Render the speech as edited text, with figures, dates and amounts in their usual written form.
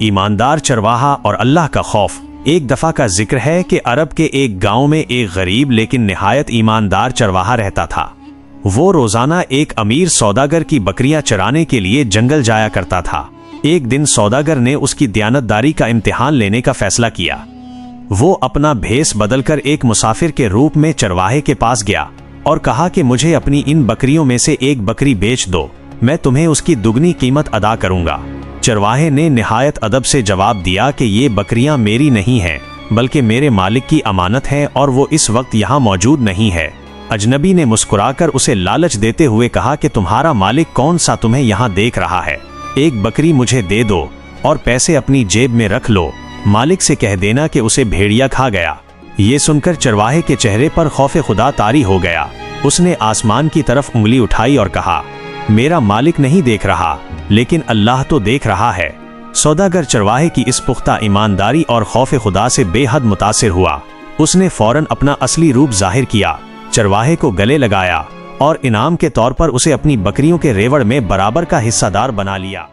ایماندار چرواہا اور اللہ کا خوف۔ ایک دفعہ کا ذکر ہے کہ عرب کے ایک گاؤں میں ایک غریب لیکن نہایت ایماندار چرواہا رہتا تھا۔ وہ روزانہ ایک امیر سوداگر کی بکریاں چرانے کے لیے جنگل جایا کرتا تھا۔ ایک دن سوداگر نے اس کی دیانتداری کا امتحان لینے کا فیصلہ کیا۔ وہ اپنا بھیس بدل کر ایک مسافر کے روپ میں چرواہے کے پاس گیا اور کہا کہ مجھے اپنی ان بکریوں میں سے ایک بکری بیچ دو، میں تمہیں اس کی دگنی قیمت ادا کروں گا۔ چرواہے نے نہایت ادب سے جواب دیا کہ یہ بکریاں میری نہیں ہیں بلکہ میرے مالک کی امانت ہیں اور وہ اس وقت یہاں موجود نہیں ہے۔ اجنبی نے مسکرا کر اسے لالچ دیتے ہوئے کہا کہ تمہارا مالک کون سا تمہیں یہاں دیکھ رہا ہے، ایک بکری مجھے دے دو اور پیسے اپنی جیب میں رکھ لو، مالک سے کہہ دینا کہ اسے بھیڑیا کھا گیا۔ یہ سن کر چرواہے کے چہرے پر خوف خدا طاری ہو گیا۔ اس نے آسمان کی طرف انگلی اٹھائی اور کہا، میرا مالک نہیں دیکھ رہا لیکن اللہ تو دیکھ رہا ہے۔ سوداگر چرواہے کی اس پختہ ایمانداری اور خوف خدا سے بے حد متاثر ہوا۔ اس نے فوراً اپنا اصلی روپ ظاہر کیا، چرواہے کو گلے لگایا اور انعام کے طور پر اسے اپنی بکریوں کے ریوڑ میں برابر کا حصہ دار بنا لیا۔